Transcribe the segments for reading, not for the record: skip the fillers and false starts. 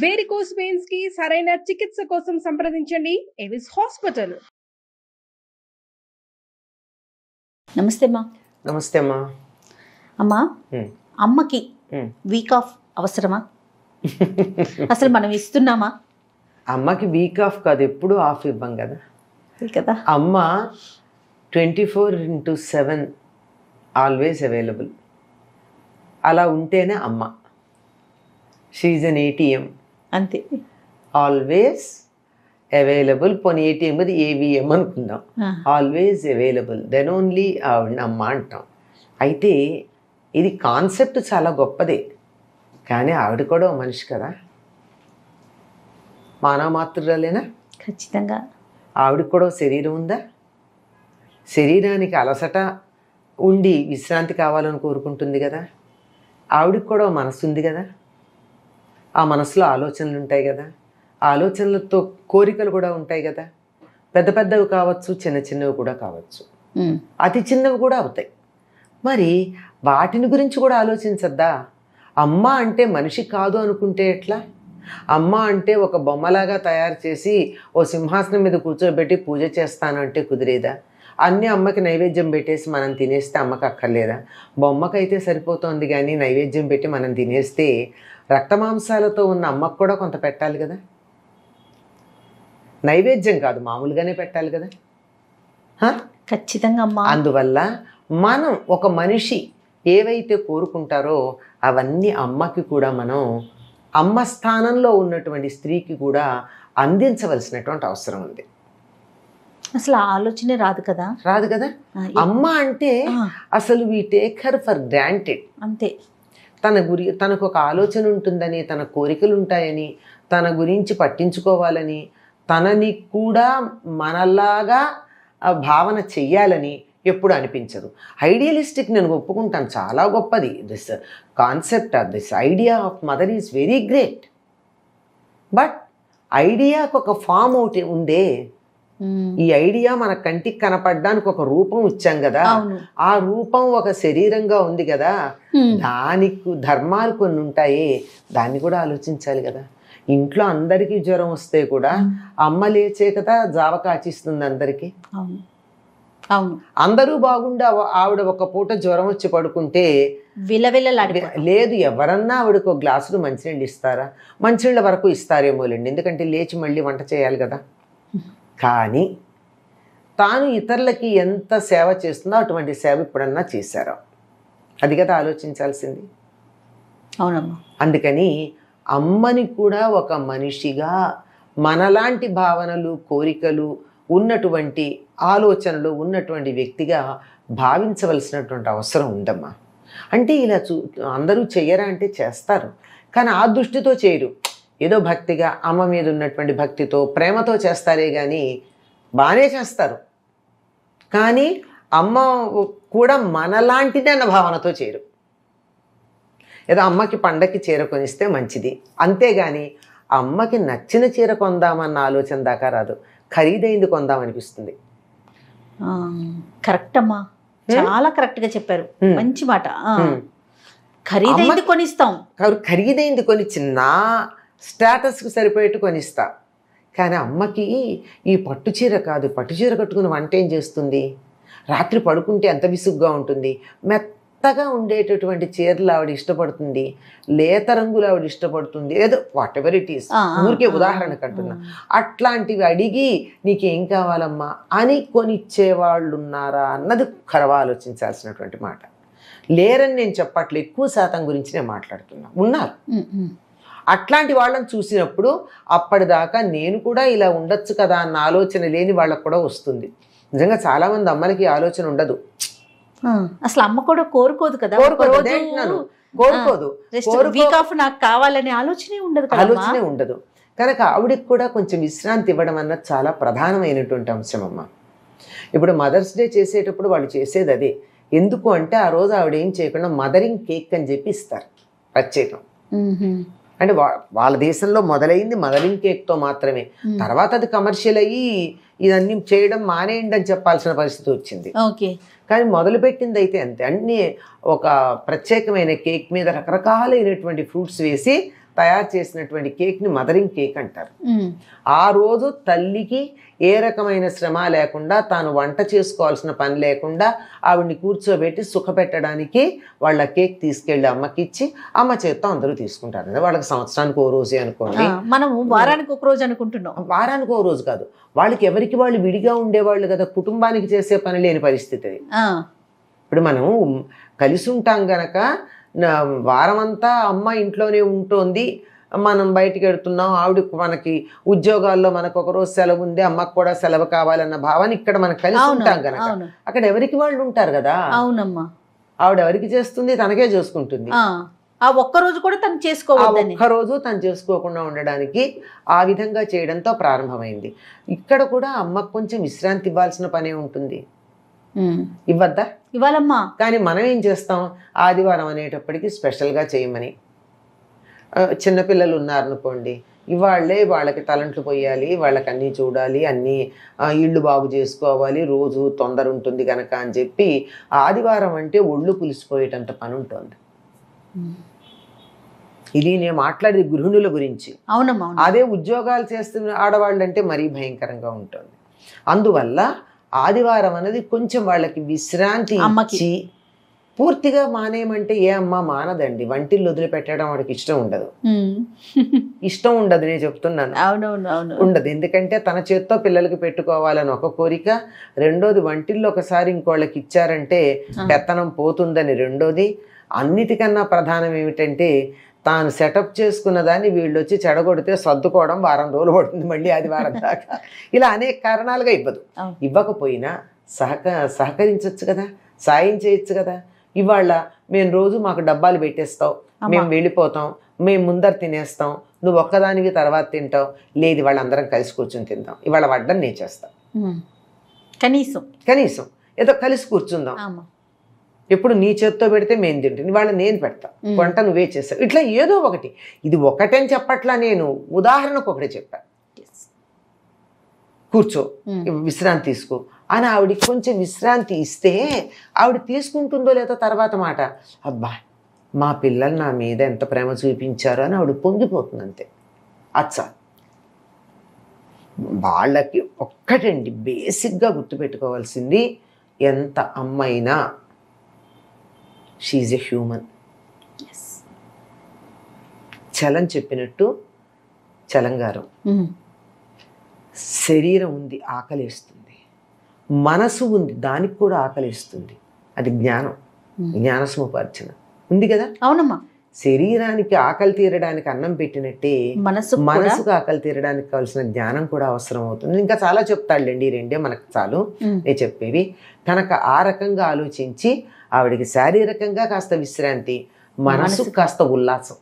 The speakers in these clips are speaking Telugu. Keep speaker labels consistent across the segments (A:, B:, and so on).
A: వేరికోస్ వెయిన్స్ కి సరైన చికిత్స కోసం సంప్రదించండి ఎవిస్ హాస్పిటల్.
B: నమస్తే అమ్మా.
C: నమస్తే అమ్మా.
B: అమ్మా, అమ్మకి వీక్ ఆఫ్ అవసరమా? అసలు మనం ఇస్తున్నామా?
C: అమ్మకి వీక్ ఆఫ్ కాదు, ఎప్పుడు ఆఫ్ ఇవ్వం కదా.
B: కదా,
C: అమ్మ 24/7 ఆల్వేస్ అవైలబుల్. అలా ఉంటేనే అమ్మ. షీఈ్ అన్ ATM,
B: అంతే,
C: ఆల్వేస్ అవైలబుల్. పోనీ ATM అది AVM అనుకుందాం. ఆల్వేస్ అవైలబుల్, దెన్ ఓన్లీ ఆవిడని అమ్మ అంటాం. అయితే ఇది కాన్సెప్ట్ చాలా గొప్పదే, కానీ ఆవిడ కూడా మనిషి కదా, మానవ మాతృరాలేనా?
B: ఖచ్చితంగా.
C: ఆవిడకి కూడా శరీరం ఉందా? శరీరానికి అలసట ఉండి విశ్రాంతి కావాలని కోరుకుంటుంది కదా. ఆవిడకి కూడా మనసు ఉంది కదా, ఆ మనసులో ఆలోచనలు ఉంటాయి కదా, ఆలోచనలతో కోరికలు కూడా ఉంటాయి కదా. పెద్ద పెద్దవి కావచ్చు, చిన్న చిన్నవి కూడా కావచ్చు, అతి చిన్నవి కూడా అవుతాయి. మరి వాటిని గురించి కూడా ఆలోచించద్దా? అమ్మ అంటే మనిషి కాదు అనుకుంటే ఎట్లా? అమ్మ అంటే ఒక బొమ్మలాగా తయారు చేసి ఓ సింహాసనం మీద కూర్చోబెట్టి పూజ చేస్తాను అంటే కుదిరేదా? అన్నీ అమ్మకి నైవేద్యం పెట్టేసి మనం తినేస్తే అమ్మకి అక్కర్లేదా? బొమ్మకైతే సరిపోతుంది, కానీ నైవేద్యం పెట్టి మనం తినేస్తే రక్తమాంసాలతో ఉన్న అమ్మకు కూడా కొంత పెట్టాలి కదా. నైవేద్యం కాదు, మామూలుగానే పెట్టాలి కదా.
B: ఖచ్చితంగా అమ్మా.
C: అందువల్ల మనం ఒక మనిషి ఏవైతే కోరుకుంటారో అవన్నీ అమ్మకి కూడా మనం, అమ్మ స్థానంలో ఉన్నటువంటి స్త్రీకి కూడా అందించవలసినటువంటి అవసరం ఉంది.
B: అసలు ఆలోచనే రాదు కదా.
C: రాదు కదా. అమ్మ అంటే అసలు we take her for granted.
B: అంతే.
C: తనకు ఒక ఆలోచన ఉంటుందని, తన కోరికలు ఉంటాయని, తన గురించి పట్టించుకోవాలని, తనని కూడా మనలాగా భావన చెయ్యాలని ఎప్పుడు అనిపించదు. ఐడియలిస్టిక్ నేను ఒప్పుకుంటాను, చాలా గొప్పది. This concept of this idea of mother is very great. But ఐడియాకు ఒక ఫామ్ ఒకటి ఉందే. ఈ ఐడియా మన కంటికి కనపడడానికి ఒక రూపం ఇచ్చాం కదా, ఆ రూపం ఒక శరీరంగా ఉంది కదా, దానికి ధర్మాలు కొన్ని ఉంటాయి, దాన్ని కూడా ఆలోచించాలి కదా. ఇంట్లో అందరికీ జ్వరం వస్తే కూడా అమ్మ లేచే కదా జావ కాచిస్తుంది అందరికీ. అందరూ బాగుండే ఆవిడ ఒక పూట జ్వరం వచ్చి పడుకుంటే లేదు, ఎవరన్నా ఆవిడకు ఒక గ్లాసులు మంచినీళ్ళు ఇస్తారా? మంచినీళ్ళ వరకు ఇస్తారేమోలేండి, ఎందుకంటే లేచి మళ్ళీ వంట చేయాలి కదా. కానీ తాను ఇతరులకి ఎంత సేవ చేస్తుందో అటువంటి సేవ ఇప్పుడన్నా చేశారో, అది కదా ఆలోచించాల్సింది.
B: అవునమ్మా.
C: అందుకని అమ్మని కూడా ఒక మనిషిగా, మనలాంటి భావనలు, కోరికలు ఉన్నటువంటి, ఆలోచనలు ఉన్నటువంటి వ్యక్తిగా భావించవలసినటువంటి అవసరం ఉందమ్మా. అంటే ఇలా అందరూ చెయ్యరా అంటే చేస్తారు, కానీ ఆ దృష్టితో చేయరు. ఏదో భక్తిగా, అమ్మ మీద ఉన్నటువంటి భక్తితో, ప్రేమతో చేస్తారే కానీ, బాగానే చేస్తారు, కానీ అమ్మ కూడా మనలాంటిది అన్న భావనతో చేయరు. ఏదో అమ్మకి పండక్కి చీర కొనిస్తే మంచిది, అంతేగాని అమ్మకి నచ్చిన చీర కొందామన్న ఆలోచన దాకా రాదు. ఖరీదైంది కొందామనిపిస్తుంది.
B: కరెక్ట్ అమ్మా, చాలా కరెక్ట్గా చెప్పారు, మంచి మాట. ఖరీదైంది కొనిస్తాం,
C: ఖరీదైంది కొనిచ్చి నా స్టేటస్కి సరిపోయేట్టు కొనిస్తా. కానీ అమ్మకి ఈ పట్టు చీర కాదు, పట్టు చీర కట్టుకుని వంట ఏం చేస్తుంది? రాత్రి పడుకుంటే ఎంత విసుగ్గా ఉంటుంది. మెత్తగా ఉండేటటువంటి చీరలు ఆవిడ ఇష్టపడుతుంది, లేత రంగులు ఆవిడ ఇష్టపడుతుంది, ఏదో వాట్ ఎవర్ ఇట్ ఈస్, ఊరికే ఉదాహరణకు అంటున్నా. అట్లాంటివి అడిగి నీకేం కావాలమ్మా అని కొనిచ్చేవాళ్ళు ఉన్నారా అన్నది ఖరవా ఆలోచించాల్సినటువంటి మాట. లేరని నేను చెప్పట్లే, ఎక్కువ శాతం గురించి నేను మాట్లాడుతున్నా, ఉన్నారు. అట్లాంటి వాళ్ళని చూసినప్పుడు అప్పటిదాకా నేను కూడా ఇలా ఉండొచ్చు కదా అన్న ఆలోచన లేని వాళ్ళకు కూడా వస్తుంది. నిజంగా చాలామంది అమ్మలకి ఆలోచన ఉండదు,
B: అసలు అమ్మ కూడా కోరుకోదు కదా,
C: కోరుకోదు.
B: వీక్ ఆఫ్ నాకు కావాలనే ఆలోచనే ఉండదు.
C: కనుక ఆవిడకి కూడా కొంచెం విశ్రాంతి ఇవ్వడం అన్నది చాలా ప్రధానమైనటువంటి అంశం అమ్మ. ఇప్పుడు మదర్స్ డే చేసేటప్పుడు వాళ్ళు చేసేది అదే. ఎందుకు అంటే ఆ రోజు ఆవిడ ఏం చేయకుండా మదరింగ్ కేక్ అని చెప్పి ఇస్తారు, ప్రత్యేకం. అంటే వాళ్ళ దేశంలో మొదలైంది మదరింగ్ కేక్తో మాత్రమే. తర్వాత అది కమర్షియల్ అయ్యి ఇదన్నీ చేయడం మానేయండి అని చెప్పాల్సిన పరిస్థితి వచ్చింది. కానీ మొదలుపెట్టింది అయితే అంతే. అన్నీ ఒక ప్రత్యేకమైన కేక్ మీద రకరకాలైనటువంటి ఫ్రూట్స్ వేసి తయారు చేసినటువంటి కేక్ని మదరింగ్ కేక్ అంటారు. ఆ రోజు తల్లికి ఏ రకమైన శ్రమ లేకుండా, తాను వంట చేసుకోవాల్సిన పని లేకుండా ఆవిడ్ని కూర్చోబెట్టి సుఖపెట్టడానికి వాళ్ళ కేక్ తీసుకెళ్ళి అమ్మకి ఇచ్చి అమ్మ చేత్తో అందరూ తీసుకుంటారు. వాళ్ళకి సంవత్సరానికి ఓ రోజే అనుకోండి,
B: మనం వారానికి ఒక రోజు అనుకుంటున్నాం.
C: వారానికి ఓ రోజు కాదు, వాళ్ళకి ఎవరికి వాళ్ళు విడిగా ఉండేవాళ్ళు కదా, కుటుంబానికి చేసే పని లేని పరిస్థితి అది. ఇప్పుడు మనం కలిసి ఉంటాం గనక వారం అంతా అమ్మ ఇంట్లోనే ఉంటుంది, మనం బయటికి వెళ్తున్నాం, ఆవిడ మనకి ఉద్యోగాల్లో మనకు ఒక రోజు సెలవు ఉంది, అమ్మకు కూడా సెలవు కావాలన్న భావాన్ని ఇక్కడ మనం కలిసి ఉంటాం కనుక అక్కడ ఎవరికి వాళ్ళు ఉంటారు కదా.
B: అవునమ్మా,
C: ఆవిడ ఎవరికి చేస్తుంది, తనకే చేసుకుంటుంది.
B: ఆ ఒక్కరోజు కూడా తను చేసుకోవాలి,
C: ఒక్కరోజు తను చేసుకోకుండా ఉండడానికి ఆ విధంగా చేయడంతో ప్రారంభమైంది. ఇక్కడ కూడా అమ్మకు కొంచెం విశ్రాంతి ఇవ్వాల్సిన పనే ఉంటుంది, ఇవ్వద్దా?
B: ఇవ్వాలమ్మా.
C: కానీ మనం ఏం చేస్తాం, ఆదివారం అనేటప్పటికి స్పెషల్గా చేయమని. చిన్నపిల్లలు ఉన్నారనుకోండి, ఇవాళ్ళే వాళ్ళకి తలంట్లు పోయాలి, వాళ్ళకి అన్నీ చూడాలి, అన్నీ ఇళ్ళు బాగు చేసుకోవాలి, రోజు తొందర ఉంటుంది కనుక అని చెప్పి ఆదివారం అంటే ఒళ్ళు పులిసిపోయేటంత పని ఉంటుంది. ఇది నేను మాట్లాడేది గృహిణుల గురించి.
B: అవునమ్మా.
C: అదే ఉద్యోగాలు చేస్తున్న ఆడవాళ్ళు అంటే మరీ భయంకరంగా ఉంటుంది. అందువల్ల ఆదివారం అనేది కొంచెం వాళ్ళకి విశ్రాంతి ఇచ్చి, పూర్తిగా మానేయమంటే ఏ అమ్మ మానదండి, వంటిల్లు వదిలిపెట్టడం వాడికి ఇష్టం ఉండదు. ఇష్టం ఉండదు, నేను చెప్తున్నాను. ఉండదు. ఎందుకంటే తన చేత్తో పిల్లలకి పెట్టుకోవాలని ఒక కోరిక, రెండోది వంటిల్లో ఒకసారి ఇంకోళ్ళకి ఇచ్చారంటే పెత్తనం పోతుందని రెండోది, అన్నిటికన్నా ప్రధానం ఏమిటంటే తాను సెటప్ చేసుకున్న దాన్ని వీళ్ళు వచ్చి చెడగొడితే సర్దుకోవడం వారం రోజులు పడుతుంది, మళ్ళీ ఆదివారం దాకా. ఇలా అనేక కారణాలుగా ఇవ్వదు. ఇవ్వకపోయినా సహకరించవచ్చు కదా, సాయం చేయొచ్చు కదా. ఇవాళ మేము రోజు మాకు డబ్బాలు పెట్టేస్తావు, మేము వెళ్ళిపోతాం, మేము ముందర తినేస్తాం, నువ్వు ఒక్కదానివి తర్వాత తింటావు, లేదు వాళ్ళందరం కలిసి కూర్చొని తిందాం, ఇవాళ వడ్డం నేను చేస్తాం, కనీసం ఏదో కలిసి కూర్చుందాం. ఎప్పుడు నీ చేత్తో పెడితే మేము తింటాం, ఇవాళ నేను పెడతా, వంట నువ్వే చేస్తావు, ఇట్లా ఏదో ఒకటి. ఇది ఒకటని చెప్పట్లా, నేను ఉదాహరణకు ఒకటే చెప్పా. కూర్చో, విశ్రాంతి తీసుకో అని ఆవిడికి కొంచెం విశ్రాంతి ఇస్తే ఆవిడ తీసుకుంటుందో లేదో తర్వాత మాట, అబ్బా మా పిల్లలు నా మీద ఎంత ప్రేమ చూపించారో అని ఆవిడ పొంగిపోతుంది అంతే. అచ్చా, వాళ్ళకి ఒక్కటండి బేసిక్గా గుర్తుపెట్టుకోవాల్సింది, ఎంత అమ్మైనా షీఈ్ ఎ హ్యూమన్. చలం చెప్పినట్టు చలంగారం, శరీరం ఉంది ఆకలిస్తుంది, మనసు ఉంది దానికి కూడా ఆకలిస్తుంది, అది జ్ఞానం, జ్ఞాన సముపార్జన ఉంది కదా.
B: అవునమ్మా.
C: శరీరానికి ఆకలి తీరడానికి అన్నం పెట్టినట్టే మనసుకు ఆకలి తీరడానికి కావాల్సిన జ్ఞానం కూడా అవసరం అవుతుంది. ఇంకా చాలా చెప్తాడులేండి, ఈ రెండే మనకు చాలు నేను చెప్పేవి. కనుక ఆ రకంగా ఆలోచించి ఆవిడికి శారీరకంగా కాస్త విశ్రాంతి, మనసు కాస్త ఉల్లాసం.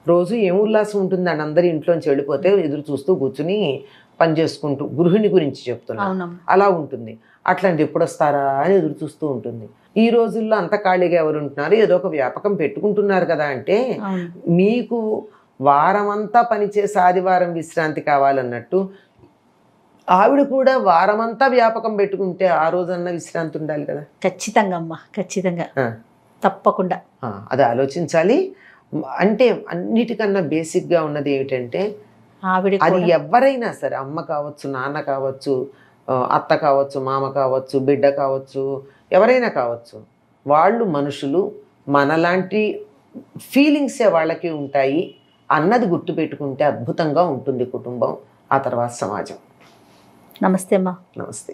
C: రోజు ఏం ఉల్లాసం ఉంటుందండి, అందరి ఇంట్లోంచి వెళ్ళిపోతే ఎదురు చూస్తూ కూర్చుని పని చేసుకుంటూ, గృహిణి గురించి చెప్తున్నా, అలా ఉంటుంది. అట్లాంటి ఎప్పుడు వస్తారా అని ఎదురు చూస్తూ ఉంటుంది. ఈ రోజుల్లో అంత ఖాళీగా ఎవరు ఉంటున్నారు, ఏదో ఒక వ్యాపకం పెట్టుకుంటున్నారు కదా. అంటే మీకు వారమంతా పనిచేసి ఆదివారం విశ్రాంతి కావాలన్నట్టు ఆవిడ కూడా వారమంతా వ్యాపకం పెట్టుకుంటే ఆ రోజన్నా విశ్రాంతి ఉండాలి కదా.
B: ఖచ్చితంగా అమ్మా, ఖచ్చితంగా, తప్పకుండా
C: అది ఆలోచించాలి. అంటే అన్నిటికన్నా బేసిక్గా ఉన్నది ఏమిటంటే, అది ఎవరైనా సరే, అమ్మ కావచ్చు, నాన్న కావచ్చు, అత్త కావచ్చు, మామ కావచ్చు, బిడ్డ కావచ్చు, ఎవరైనా కావచ్చు, వాళ్ళు మనుషులు, మనలాంటి ఫీలింగ్సే వాళ్ళకి ఉంటాయి అన్నది గుర్తుపెట్టుకుంటే అద్భుతంగా ఉంటుంది కుటుంబం, ఆ తర్వాత సమాజం.
B: నమస్తే అమ్మా.
C: నమస్తే.